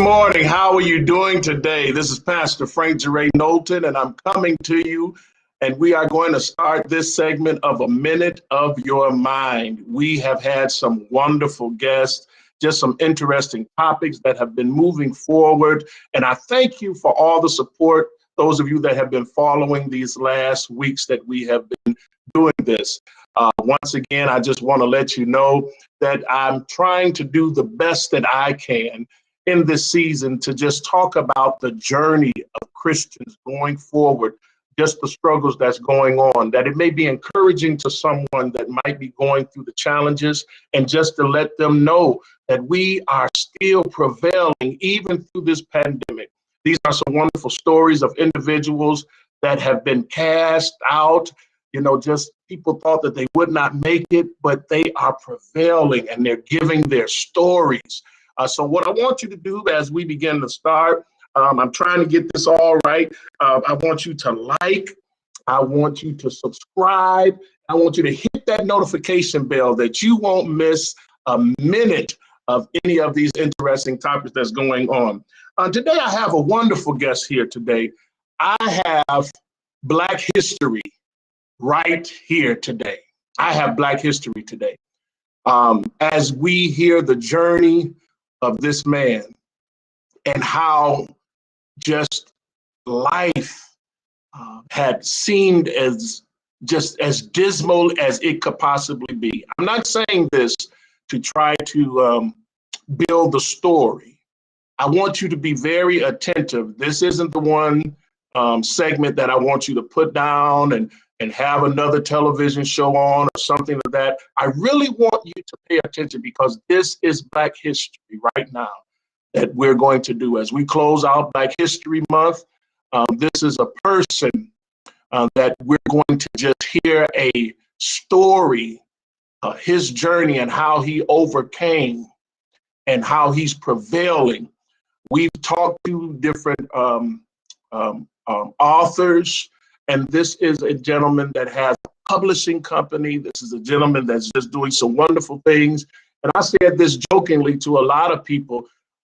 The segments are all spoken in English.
morning. How are you doing today? This is Pastor Frank J. Knolton, and I'm coming to you, and we are going to start this segment of A Minute of Your Mind. We have had some wonderful guests, just some interesting topics that have been moving forward, and I thank you for all the support, those of you that have been following these last weeks that we have been doing this. Once again, I just want to let you know that I'm trying to do the best that I can in this season to just talk about the journey of Christians going forward, just the struggles that's going on, that it may be encouraging to someone that might be going through the challenges, and just to let them know that we are still prevailing even through this pandemic. These are some wonderful stories of individuals that have been cast out. You know, just people thought that they would not make it, but they are prevailing and they're giving their stories. So what I want you to do as we begin to start, I'm trying to get this all right. I want you to like, I want you to subscribe. I want you to hit that notification bell that you won't miss a minute of any of these interesting topics that's going on. Today, I have a wonderful guest here today. I have Black history right here today. I have Black history today. As we hear the journey of this man and how just life had seemed as just as dismal as it could possibly be. I'm not saying this to try to build the story. I want you to be very attentive. This isn't the one segment that I want you to put down and have another television show on or something like that. I really want you to pay attention, because this is Black history right now that we're going to do. As we close out Black History Month, this is a person that we're going to just hear a story, his journey and how he overcame and how he's prevailing. We've talked to different authors, and this is a gentleman that has a publishing company. This is a gentleman that's just doing some wonderful things. And I said this jokingly to a lot of people.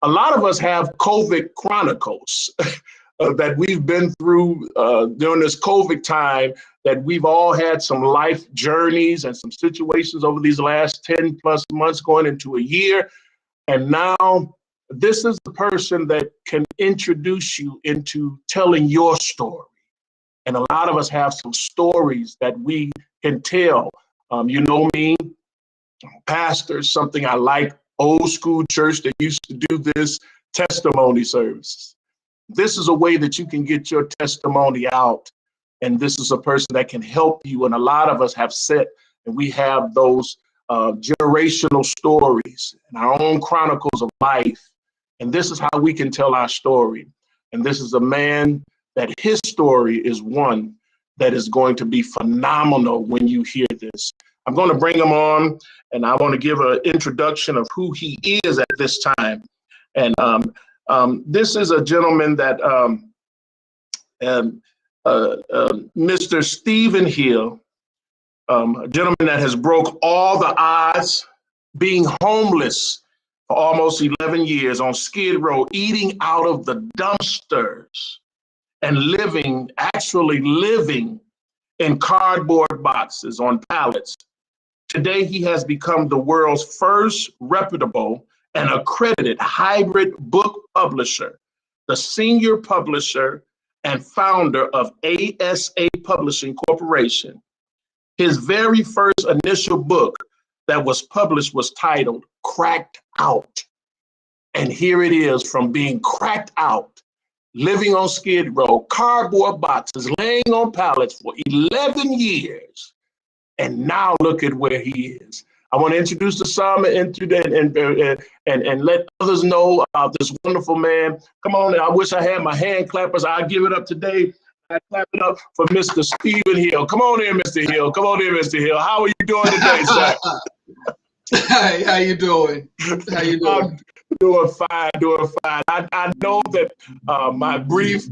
A lot of us have COVID chronicles that we've been through during this COVID time, that we've all had some life journeys and some situations over these last 10 plus months going into a year. And now this is the person that can introduce you into telling your story. And a lot of us have some stories that we can tell. You know me, pastor, something I like, old school church that used to do this, testimony services. This is a way that you can get your testimony out. And this is a person that can help you. And a lot of us have set, and we have those generational stories and our own chronicles of life. And this is how we can tell our story. And this is a man that his story is one that is going to be phenomenal when you hear this. I'm going to bring him on, and I want to give an introduction of who he is at this time. And this is a gentleman that Mr. Stephen Hill, a gentleman that has broke all the odds, being homeless for almost 11 years on Skid Row, eating out of the dumpsters, and actually living in cardboard boxes on pallets. Today, he has become the world's first reputable and accredited hybrid book publisher, the senior publisher and founder of ASA Publishing Corporation. His very first initial book that was published was titled Cracked Out. And here it is, from being cracked out, living on Skid Row, cardboard boxes, laying on pallets for 11 years. And now look at where he is. I want to introduce the psalm and let others know about this wonderful man. Come on, I wish I had my hand clappers. I'll give it up today. I clap it up for Mr. Stephen Hill. Come on in, Mr. Hill. Come on in, Mr. Hill. How are you doing today, sir? Hi, how you doing? How you doing? I'm doing fine, doing fine. I know that my brief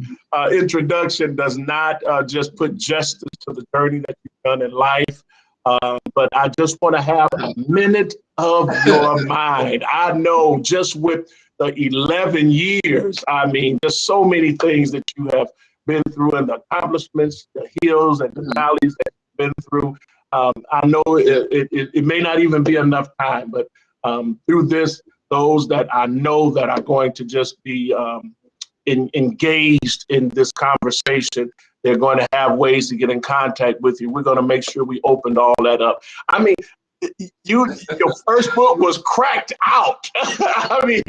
introduction does not just put justice to the journey that you've done in life, but I just want to have a minute of your mind. I know just with the 11 years. I mean, there's so many things that you have been through, and the accomplishments, the hills and the valleys that you've been through. I know it may not even be enough time, but through this, those that I know that are going to just be engaged in this conversation, they're going to have ways to get in contact with you. We're going to make sure we opened all that up. I mean, your first book was cracked out. I mean,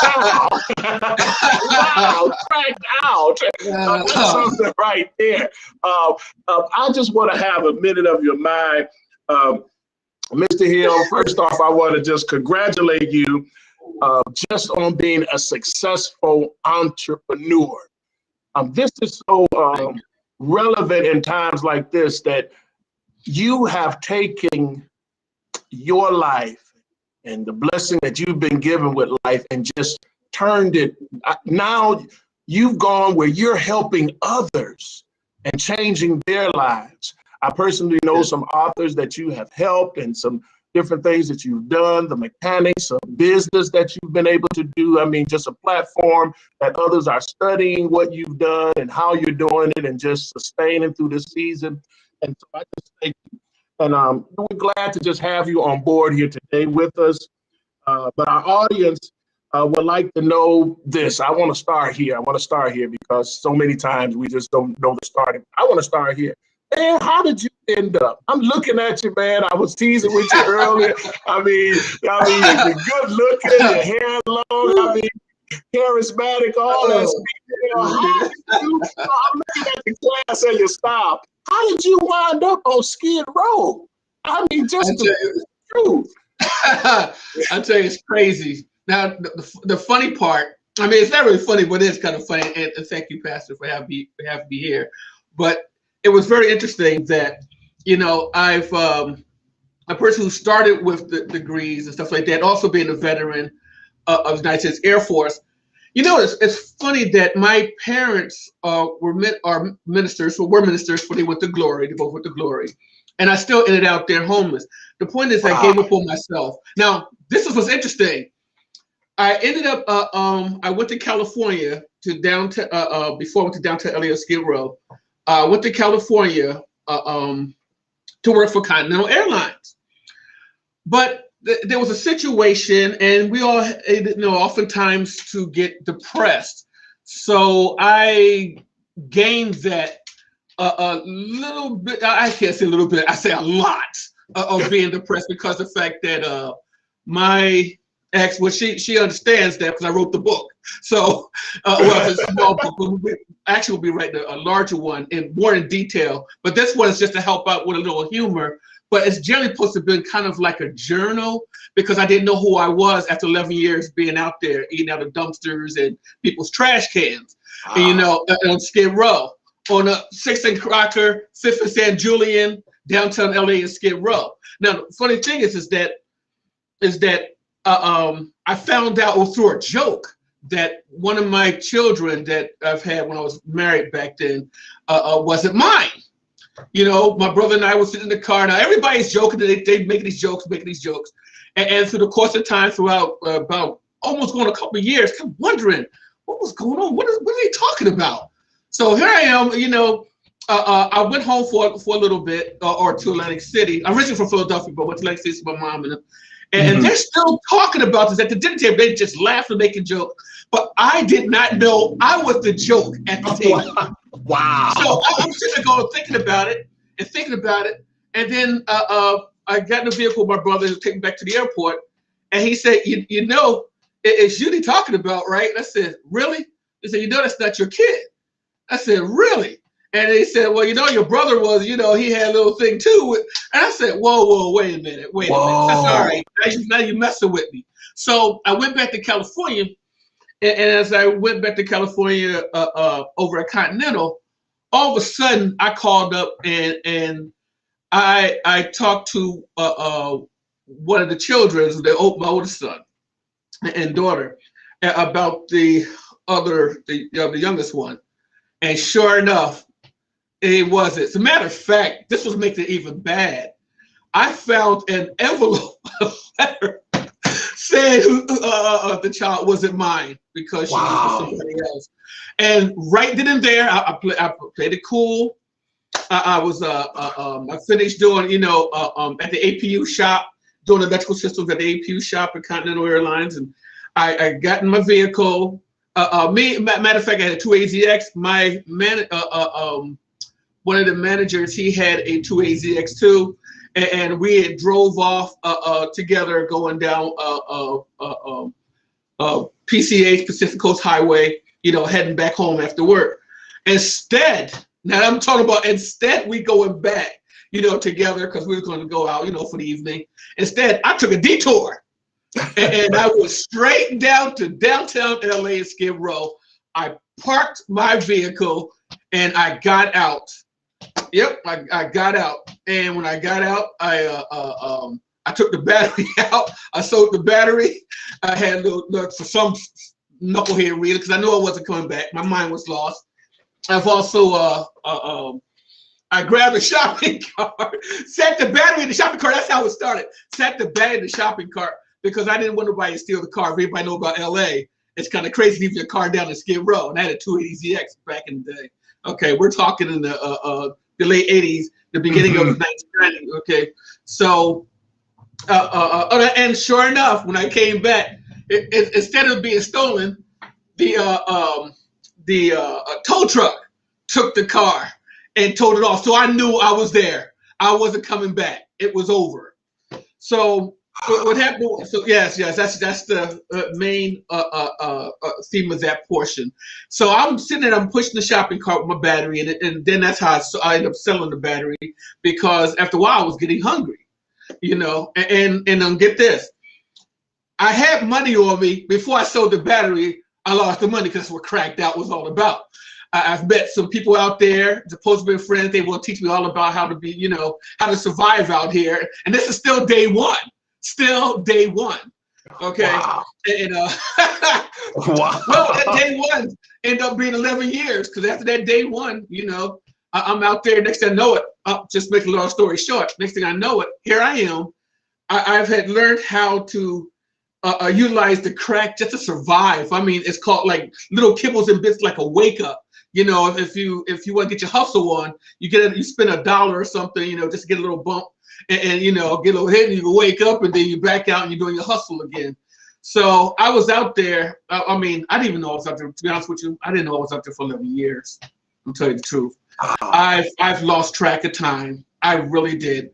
wow, wow, cracked out. That's something right there. I just want to have a minute of your mind. Mr. Hill, first off, I want to just congratulate you just on being a successful entrepreneur. This is so relevant in times like this, that you have taken your life and the blessing that you've been given with life and just turned it. Now you've gone where you're helping others and changing their lives. I personally know some authors that you have helped and some different things that you've done, the mechanics of business that you've been able to do. I mean, just a platform that others are studying what you've done and how you're doing it and just sustaining through this season. And so I just thank you. And we're glad to just have you on board here today with us. But our audience would like to know this. I want to start here. Because so many times we just don't know the starting. I want to start here. Man, how did you end up? I'm looking at you, man. I was teasing with you earlier. I mean, you're good looking, your hair long. I mean, charismatic, all that stuff. You know, how did you? I'm looking at the class and your style. How did you wind up on Skid Row? I mean, just the truth. I'll tell you, it's crazy. Now, the funny part, I mean, it's not really funny, but it's kind of funny. And thank you, Pastor, for having me here. But it was very interesting that, you know, I've a person who started with the degrees and stuff like that, also being a veteran of the United States Air Force. You know, it's funny that my parents were ministers, but they went to glory. They both went to glory. And I still ended out there homeless. The point is, I gave up on myself. Now, this is what's interesting. I ended up, I went to California before I went to downtown LA, Skid Row. I went to California to work for Continental Airlines. But there was a situation, and we all, oftentimes to get depressed. So I gained that a little bit. I can't say a little bit. I say a lot of being depressed because of the fact that my ex, well, she understands that because I wrote the book. So, well, it's a small book, but actually we'll be writing a larger one and more in detail. But this one is just to help out with a little humor. But it's generally supposed to be kind of like a journal, because I didn't know who I was after 11 years being out there eating out of dumpsters and people's trash cans. And, you know, on Skid Row, on a 6th and Crocker, 5th and San Julian, downtown LA and Skid Row. Now, the funny thing is that I found out through a joke that one of my children that I've had when I was married back then wasn't mine. You know, my brother and I were sitting in the car. Now everybody's joking. They making these jokes. And through the course of time, throughout about almost going a couple of years, kept wondering what was going on. What are they talking about? So here I am. You know, I went home for a little bit or to Atlantic City. I'm originally from Philadelphia, but went to Atlantic City with my mom and they're still talking about this at the dinner table. They just laugh and making jokes. But I did not know I was the joke at the table. Wow. So I'm sitting there going, thinking about it. And then I got in a vehicle with my brother to take me back to the airport. And he said, you know, it's you they talking about, right? And I said, really? He said, you know, that's not your kid. I said, really? And they said, well, you know, your brother was, you know, he had a little thing too. And I said, whoa, wait a minute. I said, all right, now you're messing with me. So I went back to California. And as I went back to California over at Continental, all of a sudden I called up and I talked to one of the children, my oldest son and daughter, about the youngest one. And sure enough, it wasn't. As a matter of fact, this was making it even bad. I found an envelope, a letter said the child wasn't mine because she was for somebody else. And right then and there, I played it cool. I finished doing, at the APU shop, doing electrical systems at the APU shop at Continental Airlines, and I got in my vehicle. Matter of fact, I had a 2AZX. My one of the managers, he had a 2AZX too, and we had drove off together going down PCH, Pacific Coast Highway, heading back home after work. Instead, now I'm talking about instead we going back, together because we were going to go out, for the evening. Instead, I took a detour and I went straight down to downtown LA and Skid Row. I parked my vehicle and I got out. Yep, I got out. And when I got out, I took the battery out. I sold the battery. I had for some knucklehead reason because I knew I wasn't coming back. My mind was lost. I've also I grabbed a shopping cart, set the battery in the shopping cart. That's how it started. Set the battery in the shopping cart because I didn't want nobody to steal the car. If everybody know about LA, it's kind of crazy to leave your car down in Skid Row. And I had a 280ZX back in the day. Okay, we're talking in the late 80s, the beginning of 1990. Okay, so and sure enough, when I came back, instead of being stolen, the tow truck took the car and towed it off. So I knew I was there. I wasn't coming back. It was over. So what happened? So yes, that's the main theme of that portion. So I'm sitting there, I'm pushing the shopping cart with my battery, and then that's how I ended up selling the battery because after a while I was getting hungry, and get this, I had money on me before I sold the battery. I lost the money because that's what cracked out was all about. I've met some people out there, supposed to be friends. They will teach me all about how to be, how to survive out here. And this is still day one. Still day one. Okay. Wow. And wow. Well, that day one ended up being 11 years because after that day one, I'm out there. Next thing I know it, just make a long story short. Next thing I know it, here I am. I've had learned how to utilize the crack just to survive. I mean, it's called like little kibbles and bits, like a wake up. If you want to get your hustle on, you spend $1 or something, just to get a little bump and get a little hit, and you wake up and then you back out and you're doing your hustle again. So I was out there. I didn't even know I was out there. To be honest with you, I didn't know I was out there for 11 years. I'll tell you the truth. I've lost track of time. I really did.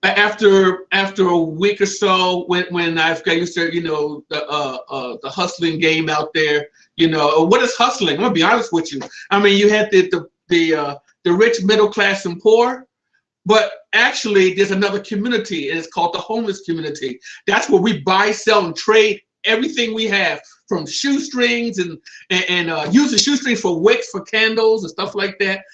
After a week or so, when I've got used to the hustling game out there, what is hustling? I'm gonna be honest with you. I mean, you had the rich, middle class, and poor, but actually there's another community, and it's called the homeless community. That's where we buy, sell, and trade everything we have, from shoestrings and using shoestrings for wicks for candles and stuff like that.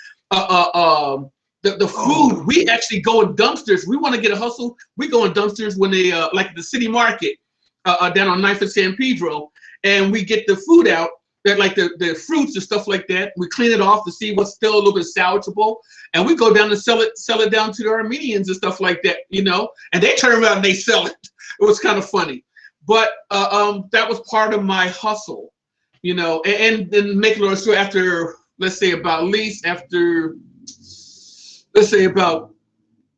The food, we actually go in dumpsters. We want to get a hustle. We go in dumpsters when they like the city market down on 9th and San Pedro, and we get the food out, that like the fruits and stuff like that. We clean it off to see what's still a little bit salvageable, and we go down and sell it down to the Armenians and stuff like that, and they turn around and they sell it. It was kind of funny, but that was part of my hustle, and then make a long story, after let's say about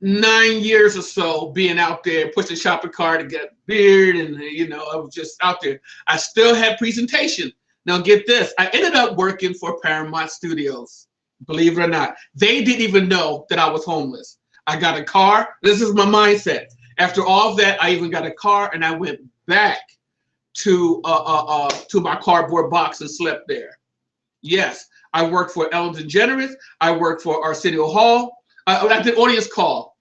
9 years or so being out there, pushing shopping cart to get beard, and I was just out there. I still had presentation. Now get this, I ended up working for Paramount Studios. Believe it or not, they didn't even know that I was homeless. I got a car. This is my mindset. After all of that, I even got a car, and I went back to my cardboard box and slept there. Yes, I worked for Ellen DeGeneres. I worked for Arsenio Hall. I did audience call.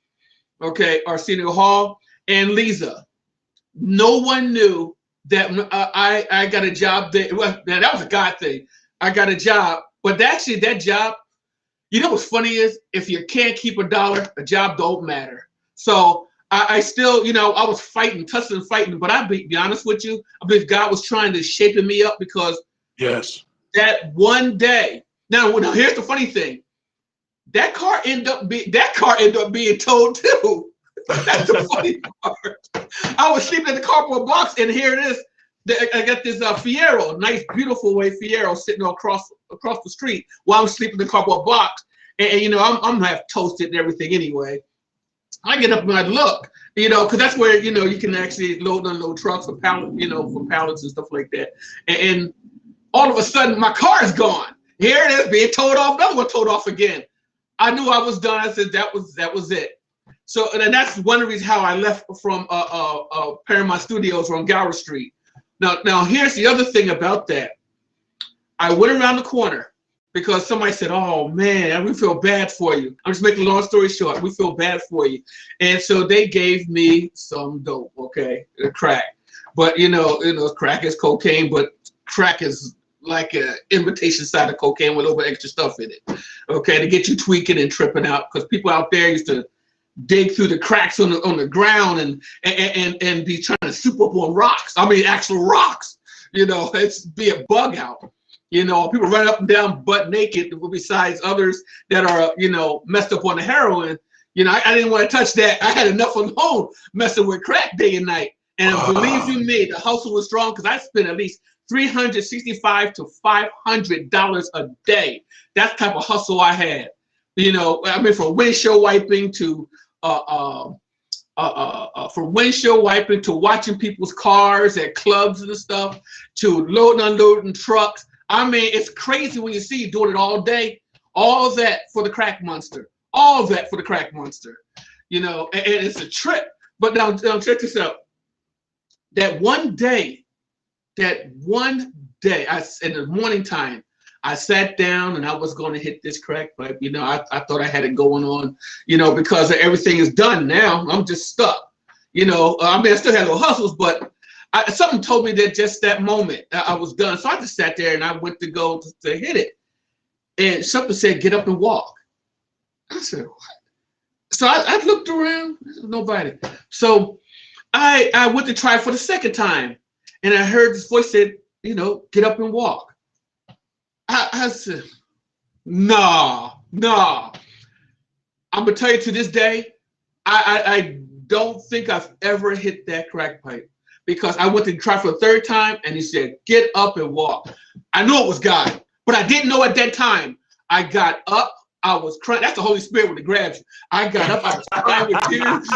Okay, Arsenio Hall and Lisa. No one knew that I got a job there. Well, that was a God thing. I got a job, but actually that job, what's funny is, if you can't keep $1, a job don't matter. So I still, I was fighting, tussling and fighting, but I'll be honest with you, I believe God was trying to shape me up, because yes, that one day. Now here's the funny thing. That car ended up being towed too. That's the funny part. I was sleeping in the cardboard box, and here it is. I got this Fiero, nice, beautiful way Fiero, sitting across the street while I'm sleeping in the cardboard box. And you know, I'm half toasted and everything anyway. I get up and I look, you know, because that's where, you know, you can actually load and unload trucks for pallet, you know, for pallets and stuff like that. And all of a sudden, my car is gone. Here it is, being towed off. Another one towed off again. I knew I was done. I said that was it. So, and that's one of the reasons how I left from Paramount Studios on Gower Street. Now here's the other thing about that. I went around the corner because somebody said, "Oh man, we feel bad for you." I'm just making a long story short. We feel bad for you, and so they gave me some dope, okay, crack. But you know, crack is cocaine, but crack is like an imitation side of cocaine with a little bit extra stuff in it, okay, to get you tweaking and tripping out. Because people out there used to dig through the cracks on the ground and be trying to soup up on rocks. I mean, actual rocks. You know, it's be a bug out. You know, people run up and down butt naked, besides others that are, you know, messed up on the heroin. You know, I didn't want to touch that. I had enough alone messing with crack day and night. And believe you me, the hustle was strong because I spent at least $365 to $500 a day. That's the type of hustle I had. You know, I mean, from windshield wiping to from windshield wiping to watching people's cars at clubs and stuff, to loading and unloading trucks. I mean, it's crazy when you see you doing it all day. All that for the crack monster. All that for the crack monster. You know, and it's a trip. But now check this out. That one day, in the morning time, I sat down and I was going to hit this crack pipe. You know, I thought I had it going on, you know, because everything is done now. I'm just stuck. You know, I mean, I still had little hustles, but something told me that just that moment I was done. So I just sat there and I went to go to hit it. And something said, "Get up and walk." I said, "What?" So I looked around, nobody. So I went to try for the second time. And I heard this voice said, you know, "Get up and walk." I said, no. I'm gonna tell you, to this day, I don't think I've ever hit that crack pipe, because I went to try for the third time and he said, "Get up and walk." I knew it was God, but I didn't know at that time. I got up, I was crying. That's the Holy Spirit when it grabs you. I got up, I was crying with tears.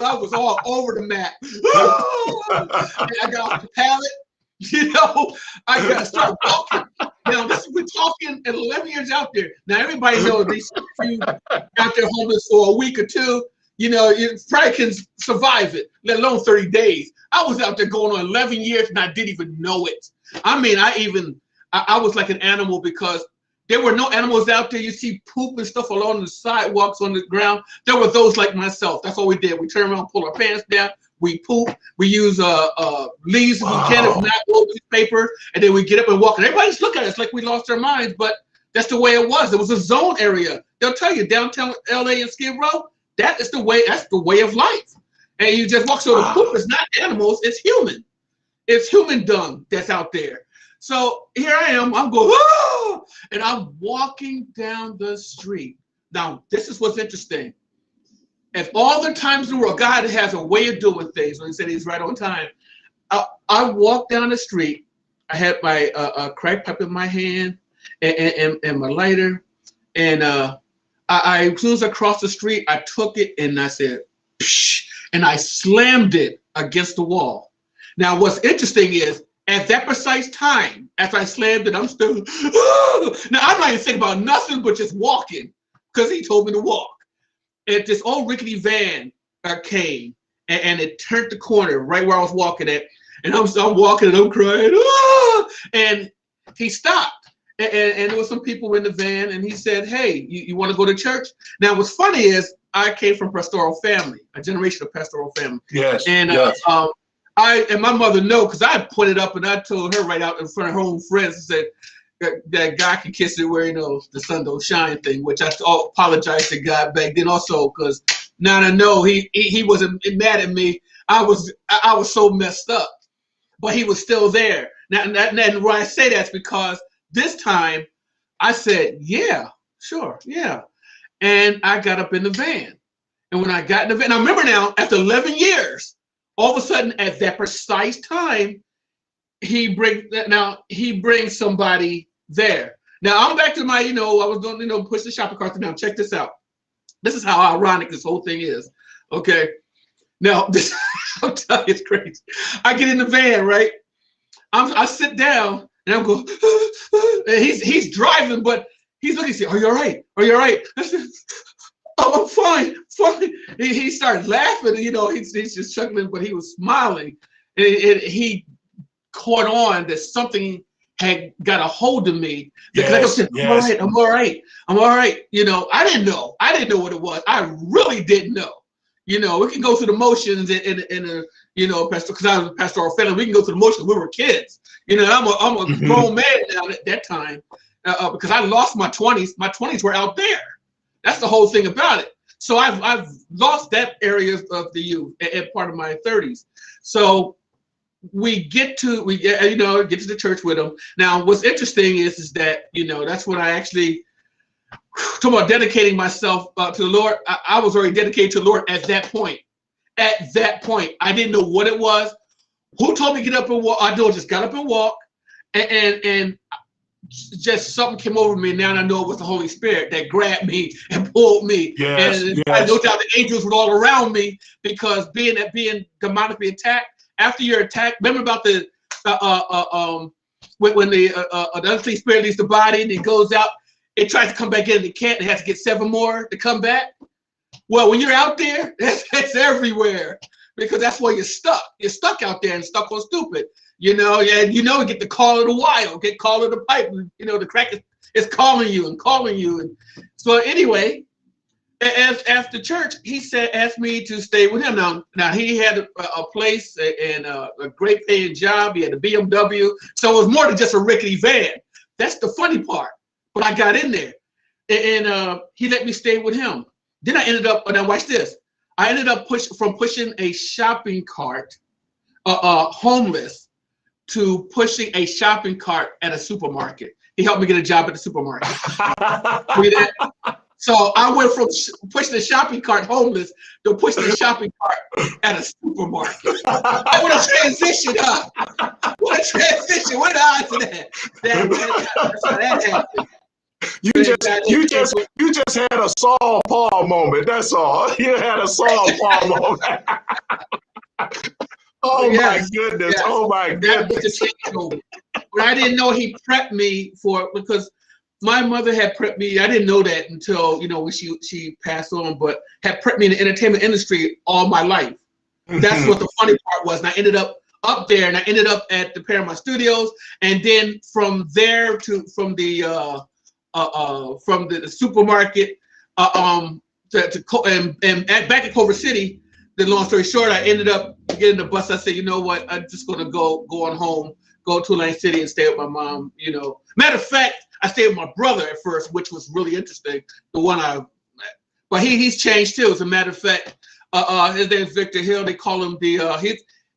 I was all over the map. I got off the pallet. You know, I got to start walking. Now, we're talking 11 years out there. Now, everybody knows these few out there homeless for a week or two. You know, you probably can survive it, let alone 30 days. I was out there going on 11 years and I didn't even know it. I mean, I was like an animal, because there were no animals out there. You see poop and stuff along the sidewalks, on the ground. There were those like myself. That's all we did. We turn around, pull our pants down, we poop, we use leaves if we can, if not, old newspaper, and then we get up and walk. And everybody's looking at us like we lost our minds, but that's the way it was. It was a zone area. They'll tell you, downtown LA and Skid Row, that's the way of life. And you just walk. So the poop is not animals, it's human. It's human dung that's out there. So here I am, I'm going, "Oh!" And I'm walking down the street. Now, this is what's interesting. If all the times in the world, God has a way of doing things, when he said he's right on time. I walked down the street. I had my crack pipe in my hand and my lighter. And as soon as I crossed the street, I took it and I said, psh, and I slammed it against the wall. Now, what's interesting is, at that precise time, as I slammed it, I'm still, oh! Now I'm not even thinking about nothing but just walking, because he told me to walk. And this old rickety van came and it turned the corner right where I was walking at. And I'm walking and I'm crying, oh! And he stopped. And there were some people in the van, and he said, "Hey, you want to go to church?" Now, what's funny is, I came from pastoral family, a generation of pastoral family. Yes. And yes. And my mother know, because I pointed up and I told her right out in front of her own friends, and said that God can kiss it where, you know, the sun don't shine thing, which I apologize to God back then also, because now I know he wasn't mad at me. I was so messed up, but he was still there. Now, and why I say that's because this time I said, "Yeah, sure, yeah," and I got up in the van. And when I got in the van, and I remember now, after 11 years, all of a sudden at that precise time, he brings somebody there. Now I'm back to my, I was doing, push the shopping cart. Now check this out. This is how ironic this whole thing is. Okay. Now this, I'm telling you, it's crazy. I get in the van, right? I sit down and I'm going, and he's driving, but he's looking, say, "Are you all right? Are you all right?" I said, "Oh, I'm fine, fine." He started laughing, he's just chuckling, but he was smiling. And he caught on that something had got a hold of me. Yes, I'm all right. I didn't know what it was. I really didn't know. We can go through the motions in pastor, because I was a pastoral family. We can go through the motions. We were kids. I'm a grown man now at that time, because I lost my 20s. My 20s were out there. That's the whole thing about it. So I've lost that area of the youth at part of my 30s. So we get to the church with him. Now, what's interesting is that that's when I actually talk about dedicating myself to the Lord. I was already dedicated to the Lord at that point. At that point, I didn't know what it was. Who told me to get up and walk? I just got up and walk, and just something came over me. Now I know it was the Holy Spirit that grabbed me and pulled me. I no doubt the angels were all around me, because being demonically attacked. After you're attacked, remember about the when the unclean spirit leaves the body and it goes out, it tries to come back in and it can't. It has to get 7 more to come back. Well, when you're out there, it's everywhere, because that's where you're stuck. You're stuck out there and stuck on stupid. You get the call of the wild, get call of the pipe. The crack is calling you and calling you. And so anyway, after church, he asked me to stay with him. Now he had a place and a great paying job. He had a BMW, so it was more than just a rickety van. That's the funny part. But I got in there, and he let me stay with him. Then I ended up. Now watch this. I ended up pushing a shopping cart, homeless, to pushing a shopping cart at a supermarket. He helped me get a job at the supermarket. So I went from pushing the shopping cart homeless to pushing the shopping cart at a supermarket. What a transition, huh? What a transition. What the odds of that? That's how that happened. You just had a Saul Paul moment. That's all. You had a Saul Paul moment. My goodness. Yes. Oh my goodness. But I didn't know he prepped me for it, because my mother had prepped me. I didn't know that until, when she passed on, but had prepped me in the entertainment industry all my life. That's what the funny part was. And I ended up there, and I ended up at the Paramount Studios. And then from there from the supermarket back in Culver City, the long story short, I ended up getting the bus. I said, you know what? I'm just going to go on home, go to Atlantic City and stay with my mom. Matter of fact, I stayed with my brother at first, which was really interesting. But he's changed too. As a matter of fact, his name is Victor Hill. They call him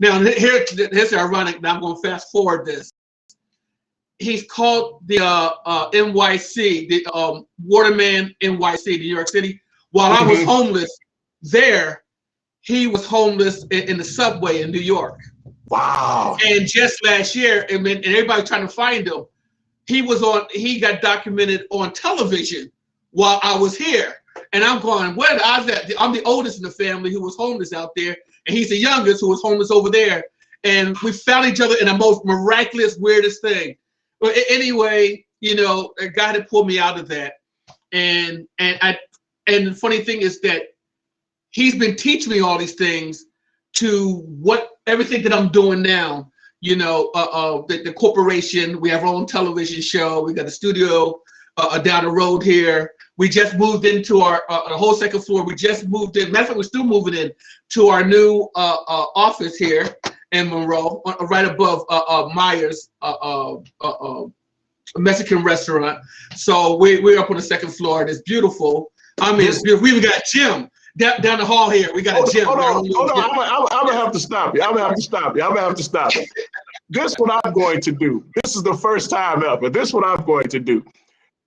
now here's ironic. Now I'm going to fast forward this. He's called the NYC, the Waterman NYC, New York City. While I was homeless there, he was homeless in the subway in New York. Wow. And just last year, and everybody's trying to find him. He got documented on television while I was here. And I'm going, what are the odds that I'm the oldest in the family who was homeless out there, and he's the youngest who was homeless over there. And we found each other in the most miraculous, weirdest thing. But anyway, God had pulled me out of that. And the funny thing is that he's been teaching me all these things to everything that I'm doing now. The corporation, we have our own television show. We got a studio down the road here. We just moved into our whole second floor. We just moved in. Matter of fact, we're still moving in to our new office here in Monroe, right above Myers, Mexican restaurant. So we're up on the second floor, and it's beautiful. It's beautiful. We even got a gym down the hall here. We got a gym. Hold on. I'm gonna have to stop you. This is what I'm going to do. This is the first time ever. This is what I'm going to do.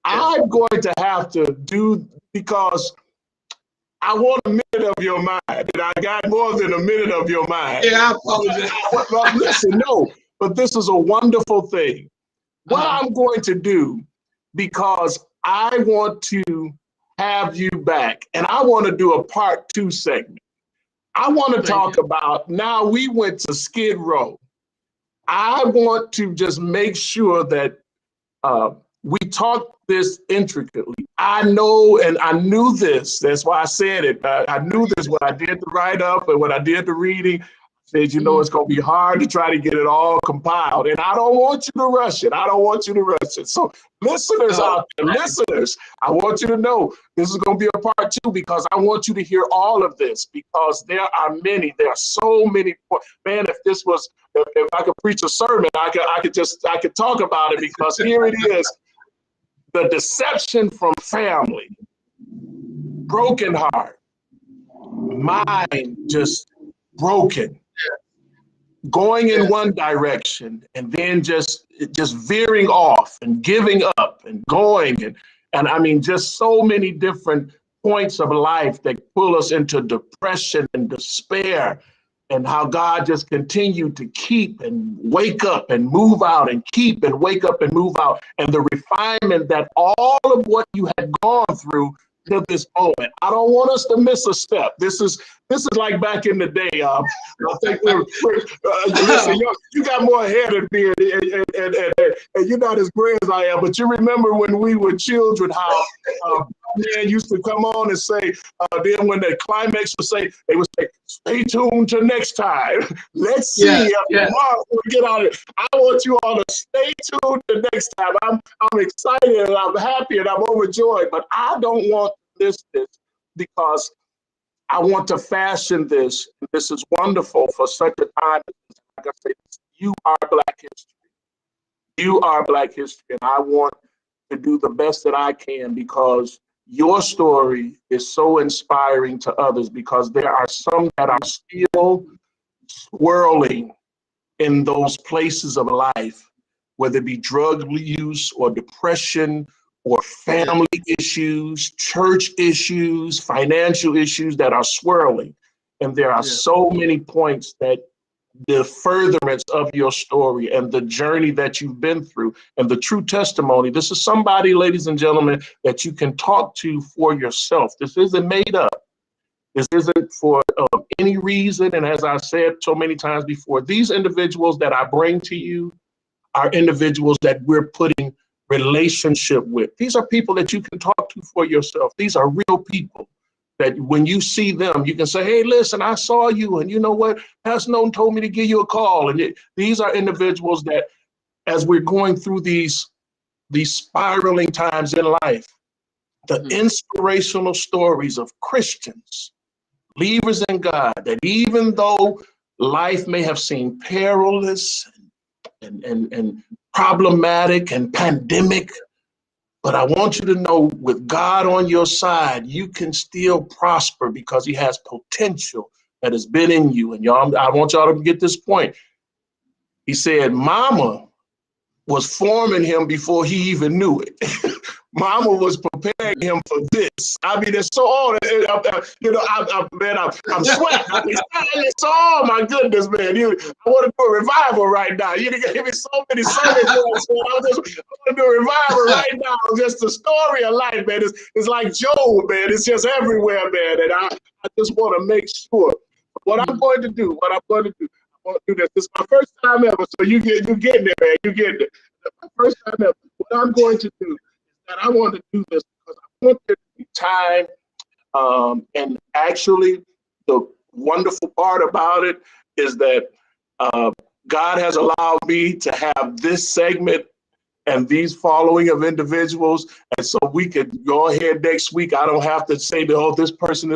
I'm going to have to do, because I want a minute of your mind, and I got more than a minute of your mind. Yeah, I apologize. Well, listen, no, but this is a wonderful thing. What I'm going to do, because I want to have you back, and I want to do a part 2 segment. I want to talk about, now we went to Skid Row. I want to just make sure that we talk this intricately. I know, and I knew this, that's why I said it. I knew this when I did the write-up and when I did the reading. Said, you know, it's going to be hard to try to get it all compiled. And I don't want you to rush it. I don't want you to rush it. So listeners out there, listeners, I want you to know this is going to be a part 2, because I want you to hear all of this, because there are so many. Man, if I could preach a sermon, I could talk about it, because here it is. The deception from family, broken heart, mind just broken, going in one direction and then just veering off and giving up and going. And I mean, just so many different points of life that pull us into depression and despair, and how God just continued to keep and wake up and move out and keep and wake up and move out. And the refinement that all of what you had gone through to this moment. I don't want us to miss a step. This is like back in the day. I think listen, you got more hair than me, and you're not as gray as I am. But you remember when we were children, how man used to come on and say, then when the climax they would say, stay tuned to next time. Let's see if tomorrow we get out of it. I want you all to stay tuned to next time. I'm excited and I'm happy and I'm overjoyed, but I don't want to miss this, because I want to fashion this. This is wonderful for such a time. Like I say, you are Black history. You are Black history, and I want to do the best that I can, because your story is so inspiring to others, because there are some that are still swirling in those places of life, whether it be drug use or depression or family issues, church issues, financial issues that are swirling. And there are so many points that the furtherance of your story and the journey that you've been through and the true testimony. This is somebody, ladies and gentlemen, that you can talk to for yourself. This isn't made up. This isn't for any reason. And as I said so many times before, these individuals that I bring to you are individuals that we're putting relationship with. These are people that you can talk to for yourself. These are real people that when you see them, you can say, hey, listen, I saw you, and you know what? Pastor Knolton told me to give you a call. And these are individuals that, as we're going through these spiraling times in life, the inspirational stories of Christians, believers in God, that even though life may have seemed perilous and problematic and pandemic, but I want you to know, with God on your side, you can still prosper, because he has potential that has been in you. And y'all, I want y'all to get this point. He said, Mama was forming him before he even knew it. Mama was preparing him for this. I mean, it's so old. I'm sweating. Oh my goodness, man! I want to do a revival right now. You gave me so many sermons. I want to do a revival right now. Just the story of life, man. It's like Job, man. It's just everywhere, man. And I just want to make sure what I'm going to do. I want to do this. This is my first time ever. So you getting it, man. You getting it. My first time ever. What I'm going to do. And I want to do this because I want there to be time. And actually, the wonderful part about it is that God has allowed me to have this segment and these following of individuals. And so we could go ahead next week. I don't have to say, oh, this person.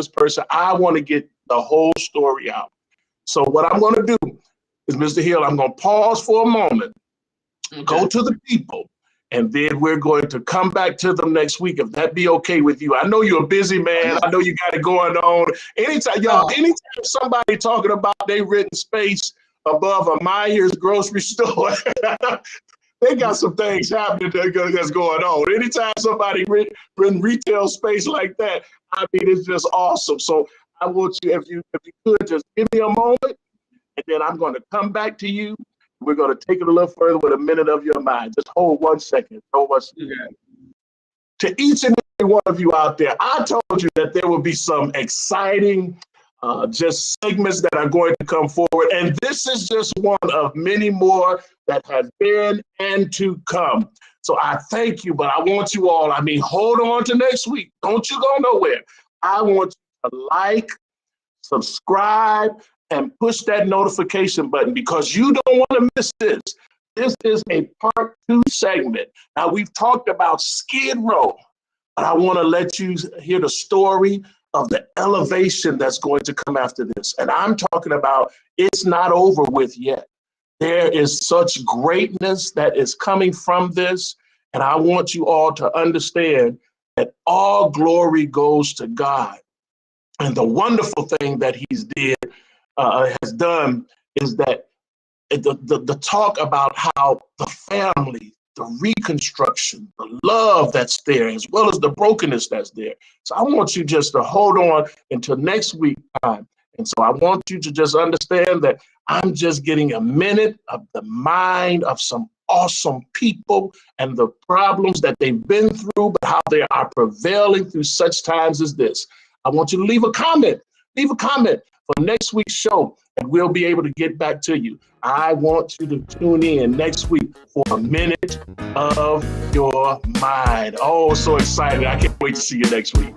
I want to get the whole story out. So what I'm going to do is, Mr. Hill, I'm going to pause for a moment, go to the people, and then we're going to come back to them next week, if that be okay with you. I know you're a busy man. I know you got it going on. Anytime somebody talking about they renting space above a Myers grocery store, they got some things happening that's going on. Anytime somebody rent retail space like that, I mean, it's just awesome. So I want you, if you could, just give me a moment, and then I'm going to come back to you. We're going to take it a little further with a minute of your mind. Just hold 1 second. Hold 1 second. Okay. To each and every one of you out there, I told you that there will be some exciting just segments that are going to come forward. And this is just one of many more that have been and to come. So I thank you, but I want you all, I mean, hold on to next week. Don't you go nowhere. I want you to like, subscribe, and push that notification button because you don't want to miss this. This is a part 2 segment. Now, we've talked about Skid Row, but I want to let you hear the story of the elevation that's going to come after this. And I'm talking about it's not over with yet. There is such greatness that is coming from this. And I want you all to understand that all glory goes to God. And the wonderful thing that he's has done is that the talk about how the family, the reconstruction, the love that's there, as well as the brokenness that's there. So I want you just to hold on until next week time. And so I want you to just understand that I'm just getting a minute of the mind of some awesome people and the problems that they've been through, but how they are prevailing through such times as this. I want you to leave a comment for next week's show, and we'll be able to get back to you. I want you to tune in next week for a minute of your mind. Oh, so excited. I can't wait to see you next week.